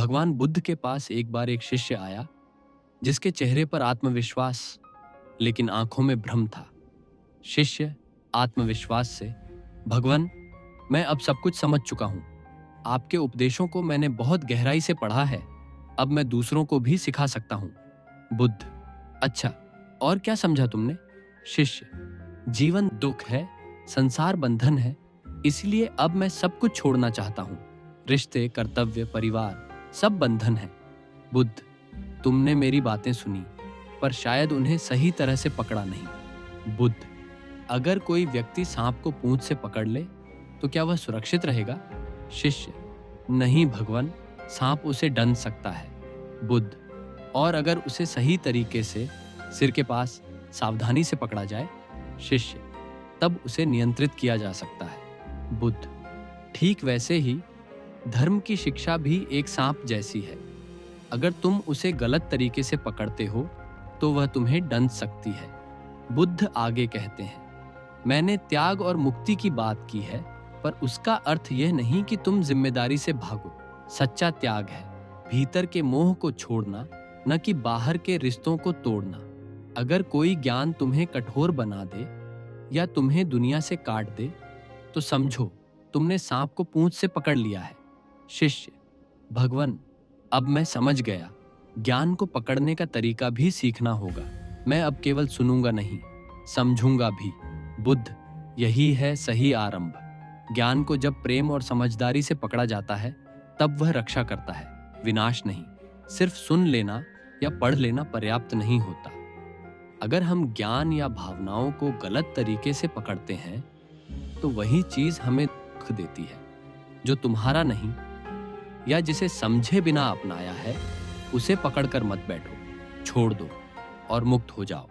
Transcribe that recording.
भगवान बुद्ध के पास एक बार एक शिष्य आया जिसके चेहरे पर आत्मविश्वास लेकिन आंखों में भ्रम था। शिष्य आत्मविश्वास से, भगवान, मैं अब सब कुछ समझ चुका हूं। आपके उपदेशों को मैंने बहुत गहराई से पढ़ा है। अब मैं दूसरों को भी सिखा सकता हूं। बुद्ध, अच्छा, और क्या समझा तुमने? शिष्य, जीवन दुख है, संसार बंधन है, इसलिए अब मैं सब कुछ छोड़ना चाहता हूं। रिश्ते, कर्तव्य, परिवार, सब बंधन है। बुद्ध, तुमने मेरी बातें सुनी, पर शायद उन्हें सही तरह से पकड़ा नहीं। बुद्ध, अगर कोई व्यक्ति सांप को पूंछ से पकड़ ले तो क्या वह सुरक्षित रहेगा? शिष्य, नहीं भगवान, सांप उसे डंक सकता है। बुद्ध, और अगर उसे सही तरीके से सिर के पास सावधानी से पकड़ा जाए? शिष्य, तब उसे नियंत्रित किया जा सकता है। बुद्ध, ठीक वैसे ही धर्म की शिक्षा भी एक सांप जैसी है। अगर तुम उसे गलत तरीके से पकड़ते हो तो वह तुम्हें डंक सकती है। बुद्ध आगे कहते हैं, मैंने त्याग और मुक्ति की बात की है, पर उसका अर्थ यह नहीं कि तुम जिम्मेदारी से भागो। सच्चा त्याग है भीतर के मोह को छोड़ना, न कि बाहर के रिश्तों को तोड़ना। अगर कोई ज्ञान तुम्हें कठोर बना दे या तुम्हें दुनिया से काट दे तो समझो तुमने सांप को पूंछ से पकड़ लिया है। शिष्य, भगवान, अब मैं समझ गया। ज्ञान को पकड़ने का तरीका भी सीखना होगा। मैं अब केवल सुनूंगा नहीं, समझूंगा भी। बुद्ध, यही है सही आरंभ। ज्ञान को जब प्रेम और समझदारी से पकड़ा जाता है तब वह रक्षा करता है, विनाश नहीं। सिर्फ सुन लेना या पढ़ लेना पर्याप्त नहीं होता। अगर हम ज्ञान या भावनाओं को गलत तरीके से पकड़ते हैं तो वही चीज हमें दुख देती है। जो तुम्हारा नहीं या जिसे समझे बिना अपनाया है उसे पकड़कर मत बैठो, छोड़ दो और मुक्त हो जाओ।